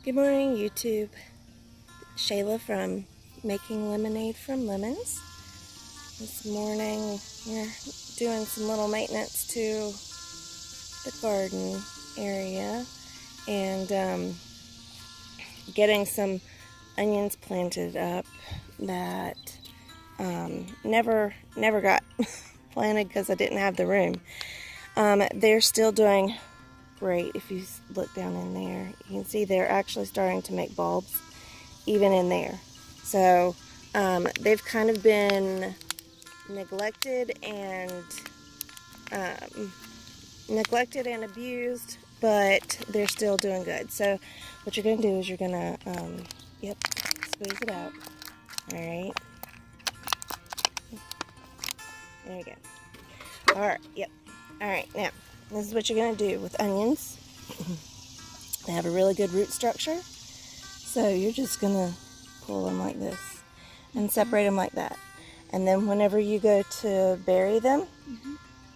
Good morning, YouTube. Shayla from Making Lemonade from Lemons. This morning we're doing some little maintenance to the garden area and getting some onions planted up that never got planted because I didn't have the room. They're still doing great. If you look down in there, you can see they're actually starting to make bulbs even in there. So they've kind of been neglected and abused, but they're still doing good. So what you're going to do is you're going to squeeze it out. All right, there you go. All right, yep. All right, now this is what you're going to do with onions. They have a really good root structure, so you're just going to pull them like this and separate them like that. And then whenever you go to bury them,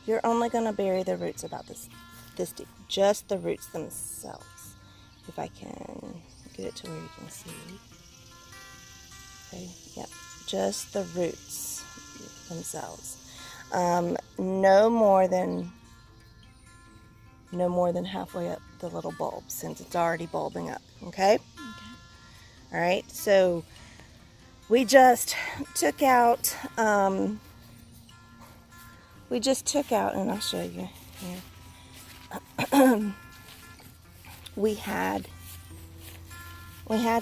you're only going to bury the roots about this deep, just the roots themselves. If I can get it to where you can see. Okay, yep, just the roots themselves. No more than halfway up the little bulb, since it's already bulbing up. Okay. All right, so we just took out and I'll show you here. we had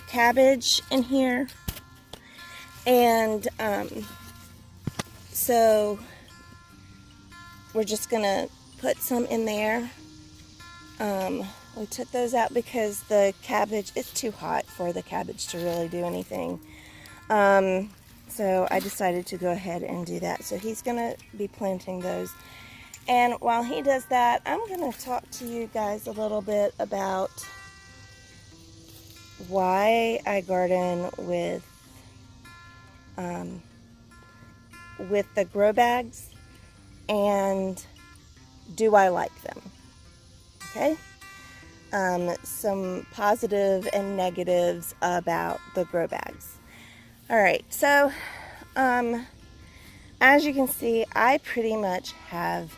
cabbage in here, and so we're just gonna put some in there. We took those out because the cabbage, it's too hot for the cabbage to really do anything. So I decided to go ahead and do that. So he's going to be planting those. And while he does that, I'm going to talk to you guys a little bit about why I garden with the grow bags, and do I like them? Okay. Some positive and negatives about the grow bags. All right, so as you can see, I pretty much have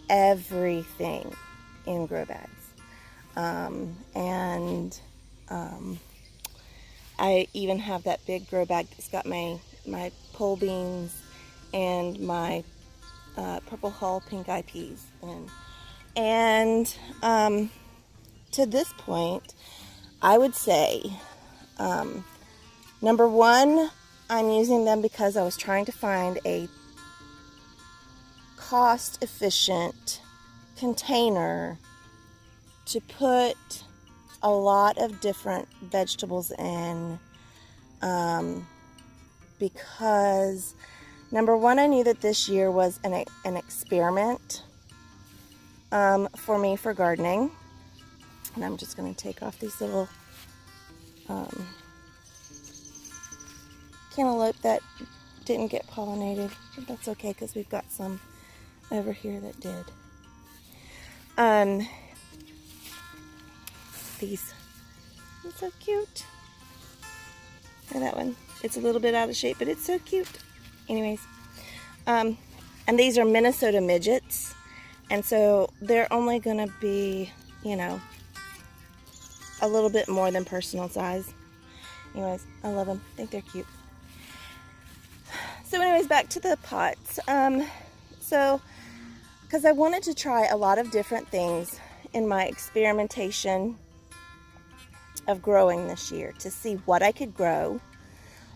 everything in grow bags, and I even have that big grow bag that's got my pole beans and my purple hull pink eye peas in. And to this point, I would say, number one, I'm using them because I was trying to find a cost-efficient container to put a lot of different vegetables in, because number one, I knew that this year was an experiment for me for gardening. And I'm just going to take off these little cantaloupe that didn't get pollinated. But that's okay, because we've got some over here that did. These are so cute. Look at that one. It's a little bit out of shape, but it's so cute. Anyways, and these are Minnesota midgets. And so they're only going to be, a little bit more than personal size. Anyways, I love them. I think they're cute. So anyways, back to the pots. So, because I wanted to try a lot of different things in my experimentation of growing this year, to see what I could grow,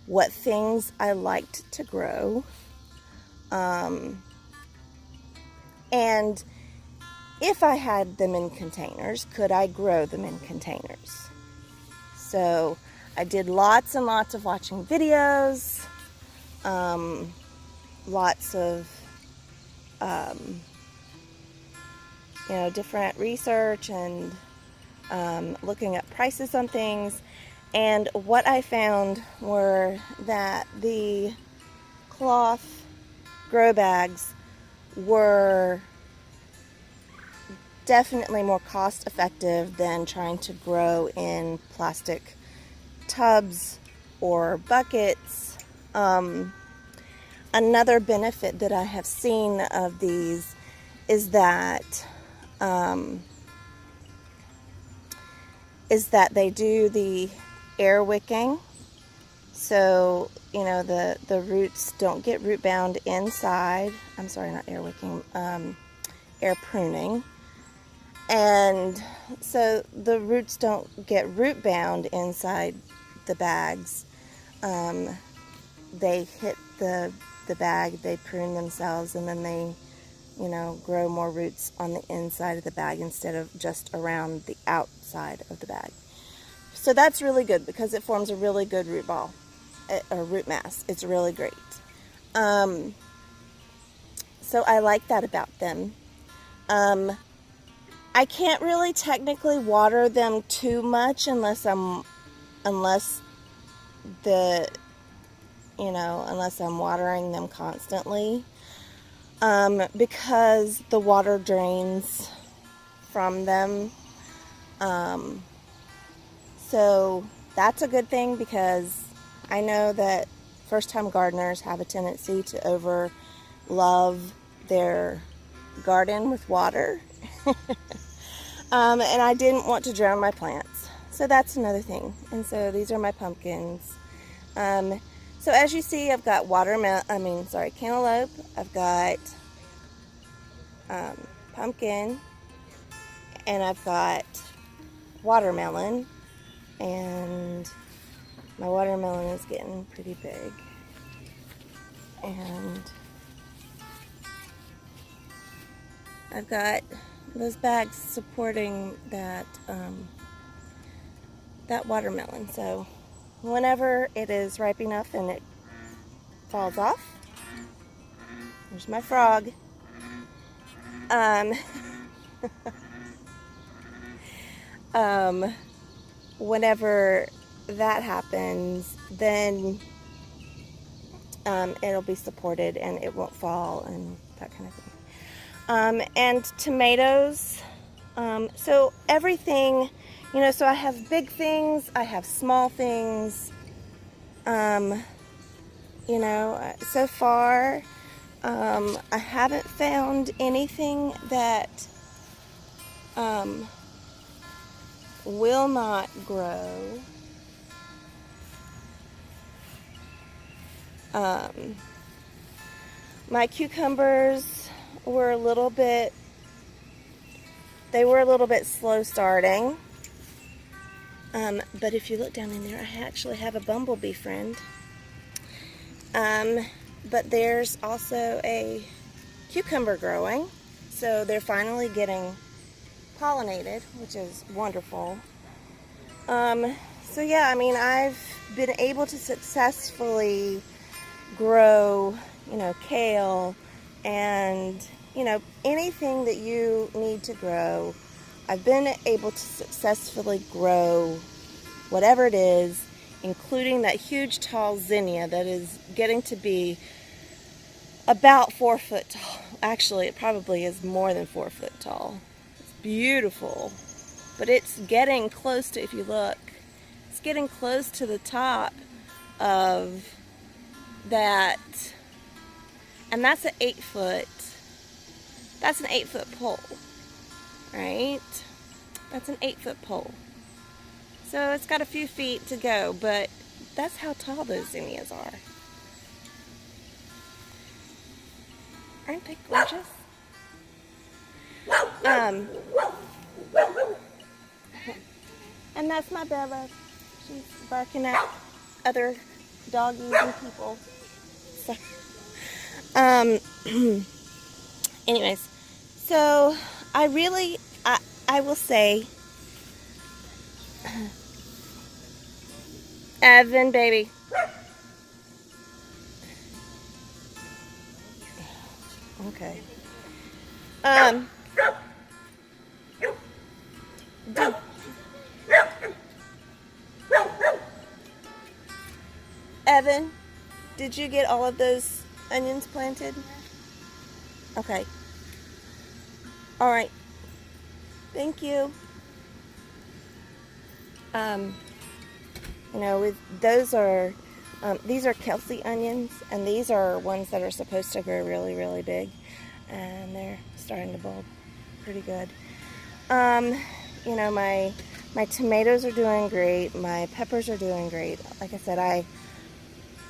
what things I liked to grow, and if I had them in containers, could I grow them in containers? So I did lots and lots of watching videos, lots of different research, and looking at prices on things. And what I found were that the cloth grow bags were definitely more cost effective than trying to grow in plastic tubs or buckets. Another benefit that I have seen of these is that they do the air wicking. So, you know, the roots don't get root bound inside. I'm sorry, not air wicking, air pruning. And so the roots don't get root bound inside the bags. They hit the bag, they prune themselves, and then they, you know, grow more roots on the inside of the bag instead of just around the outside of the bag. So that's really good because it forms a really good root ball, or root mass. It's really great. So I like that about them. I can't really technically water them too much unless I'm watering them constantly, because the water drains from them. So that's a good thing, because I know that first-time gardeners have a tendency to over love their garden with water. And I didn't want to drown my plants. So that's another thing. And so these are my pumpkins. So as you see, I've got cantaloupe. I've got pumpkin, and I've got watermelon. And my watermelon is getting pretty big. And I've got those bags supporting that watermelon. So whenever it is ripe enough and it falls off, there's my frog. Whenever that happens, then it'll be supported and it won't fall and that kind of thing. And tomatoes. So everything, you know, so I have big things, I have small things. You know, so far, I haven't found anything that will not grow. My cucumbers were a little bit slow starting. But if you look down in there, I actually have a bumblebee friend. But there's also a cucumber growing, so they're finally getting pollinated, which is wonderful. So yeah, I mean, I've been able to successfully grow, you know, kale and, you know, anything that you need to grow. I've been able to successfully grow whatever it is, including that huge tall zinnia that is getting to be about 4 foot tall. Actually, it probably is more than 4 foot tall. It's beautiful, but it's getting close to, if you look, it's getting close to the top of that, and that's an 8 foot, that's an 8 foot pole, right? That's an 8 foot pole. So it's got a few feet to go, but that's how tall those zinnias are. Aren't they gorgeous? And that's my Bella. She's barking at other doggies and people. So, anyways, so I will say, Evan, baby. Okay. Evan, did you get all of those onions planted? Okay. All right. Thank you. You know, these are Kelsey onions, and these are ones that are supposed to grow really, really big, and they're starting to bulb pretty good. You know, my tomatoes are doing great. My peppers are doing great. Like I said,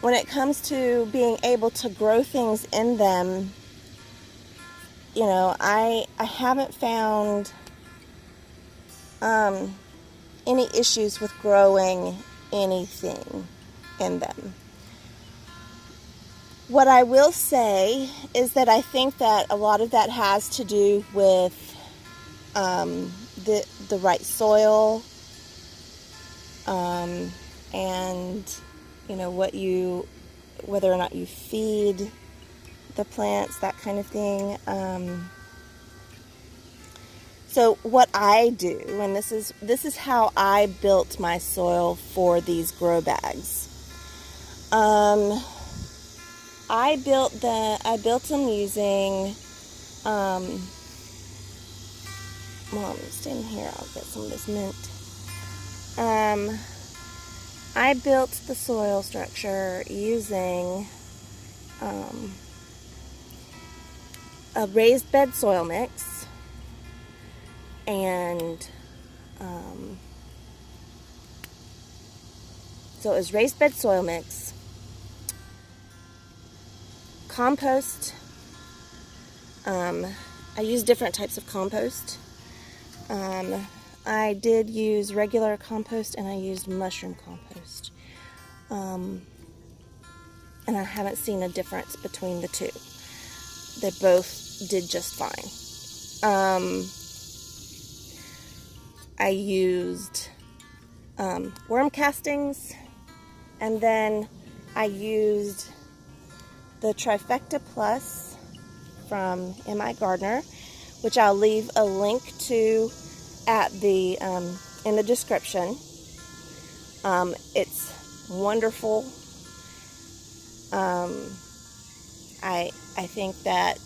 when it comes to being able to grow things in them, you know, I haven't found any issues with growing anything in them. What I will say is that I think that a lot of that has to do with the right soil, and you know whether or not you feed the plants, that kind of thing. So what I do, and this is how I built my soil for these grow bags. I built them using. Mom, stand here. I'll get some of this mint. I built the soil structure using a raised bed soil mix and so it was raised bed soil mix, compost. I used different types of compost. I did use regular compost and I used mushroom compost. And I haven't seen a difference between the two. They both did just fine. I used worm castings, and then I used the Trifecta Plus from M.I. Gardner, which I'll leave a link to at the in the description. It's wonderful. I think that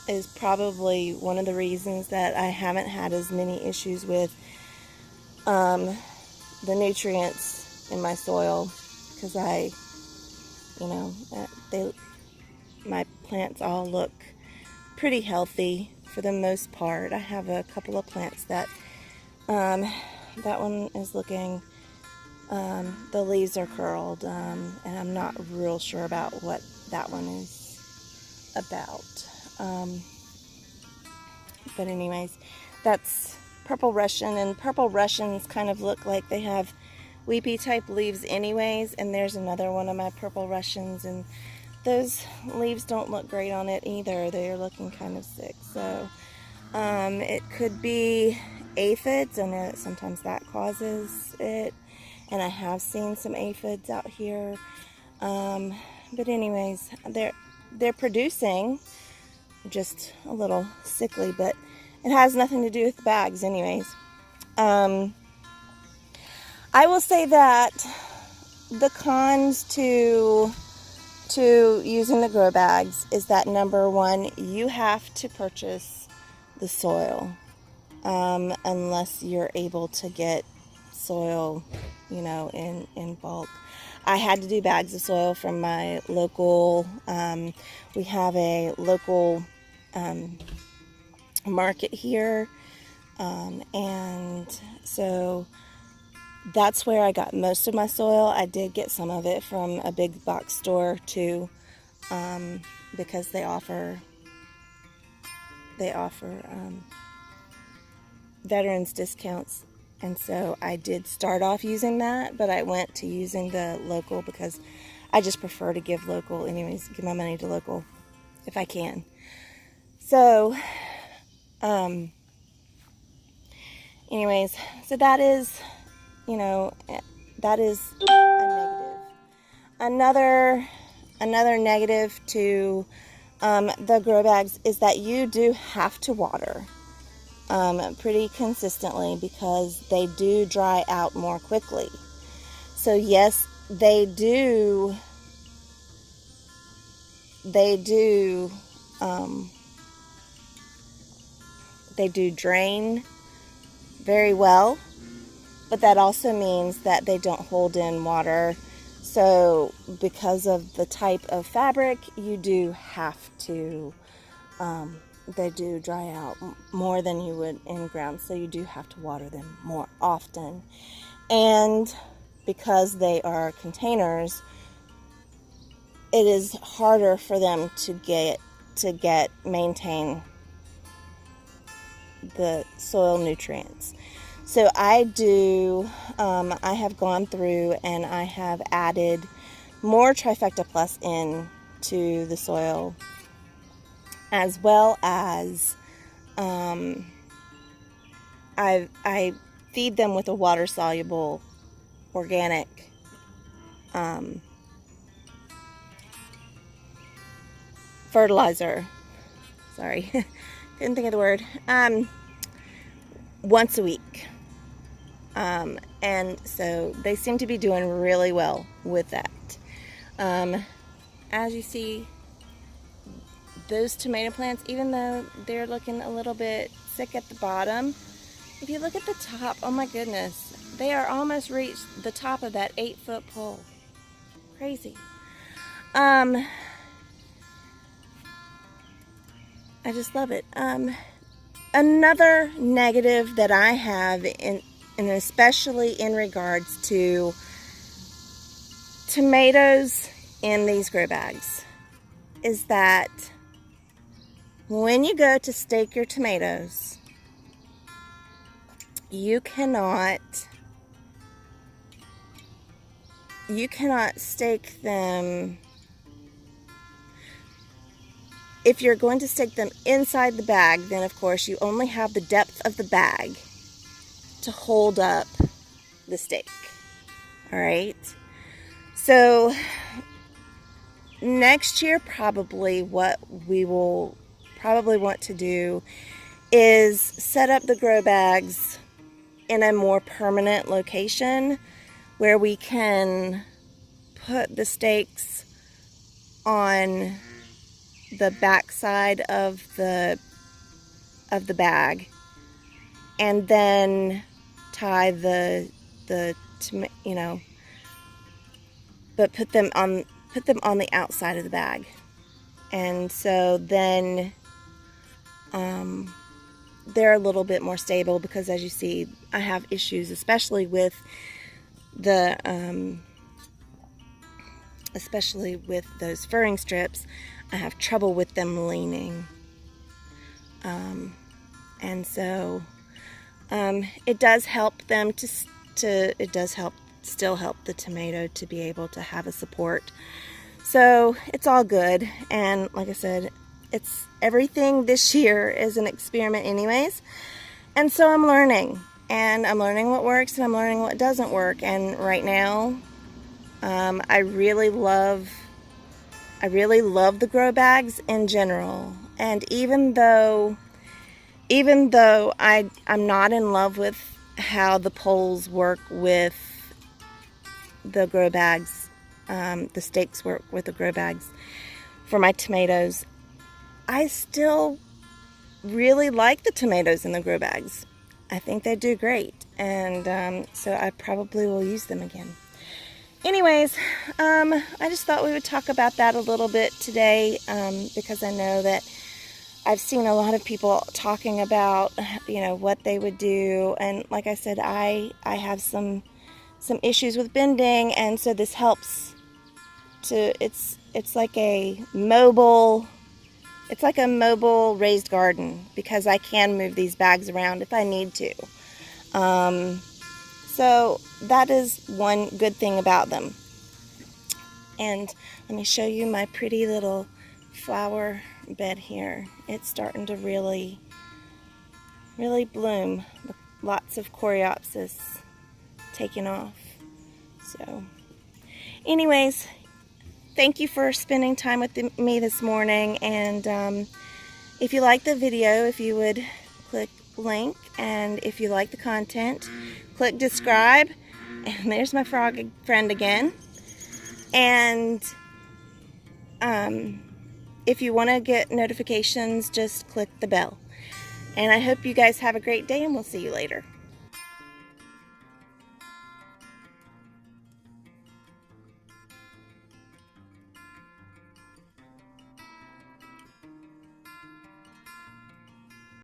is probably one of the reasons that I haven't had as many issues with the nutrients in my soil, because my plants all look pretty healthy for the most part. I have a couple of plants that that one is looking, the leaves are curled, and I'm not real sure about what that one is about. But anyways, that's Purple Russian, and Purple Russians kind of look like they have weepy type leaves anyways, and there's another one of my Purple Russians, and those leaves don't look great on it either. They're looking kind of sick. So it could be aphids. I know that sometimes that causes it, and I have seen some aphids out here. But anyways, they're producing, just a little sickly, but it has nothing to do with the bags anyways. I will say that the cons to using the grow bags is that, number one, you have to purchase the soil, unless you're able to get soil, in bulk. I had to do bags of soil from my local, we have a local market here, and so that's where I got most of my soil. I did get some of it from a big box store too, because they offer veterans discounts, and so I did start off using that, but I went to using the local because I just prefer to give local anyways, give my money to local if I can. So anyways, so that is a negative. Another negative to the grow bags is that you do have to water pretty consistently, because they do dry out more quickly. So yes, they do drain very well, but that also means that they don't hold in water. So because of the type of fabric, you do have to, they do dry out more than you would in ground, so you do have to water them more often. And because they are containers, it is harder for them to maintain the soil nutrients. So I have gone through and I have added more Trifecta Plus in to the soil, as well as I feed them with a water-soluble organic fertilizer. Sorry, couldn't think of the word. Once a week. And so they seem to be doing really well with that. As you see, those tomato plants, even though they're looking a little bit sick at the bottom, if you look at the top, oh my goodness, they are almost reached the top of that 8-foot pole. Crazy. I just love it. Another negative that I have, and especially in regards to tomatoes in these grow bags, is that when you go to stake your tomatoes, you cannot stake them. If you're going to stake them inside the bag, then of course you only have the depth of the bag to hold up the stake. All right. So next year, probably what we will probably want to do is set up the grow bags in a more permanent location where we can put the stakes on the back side of the bag, and then tie but put them on the outside of the bag. And so then they're a little bit more stable, because as you see, I have issues, especially with those furring strips. I have trouble with them leaning. And so it does help them still help the tomato to be able to have a support. So it's all good. And like I said, it's everything this year is an experiment anyways. And so I'm learning, and I'm learning what works and I'm learning what doesn't work. And right now, I really love the grow bags in general. And even though I'm not in love with how the poles work with the grow bags, the stakes work with the grow bags for my tomatoes, I still really like the tomatoes in the grow bags. I think they do great, and so I probably will use them again. Anyways, I just thought we would talk about that a little bit today, because I know that I've seen a lot of people talking about, what they would do. And like I said, I have some issues with bending, and so this helps to, it's like a mobile raised garden, because I can move these bags around if I need to. So that is one good thing about them. And let me show you my pretty little flower bed here. It's starting to really bloom. Lots of coreopsis taking off. So anyways, thank you for spending time with me this morning. And if you like the video, if you would click link, and if you like the content, click subscribe. And there's my frog friend again. And if you want to get notifications, just click the bell. And I hope you guys have a great day, and we'll see you later.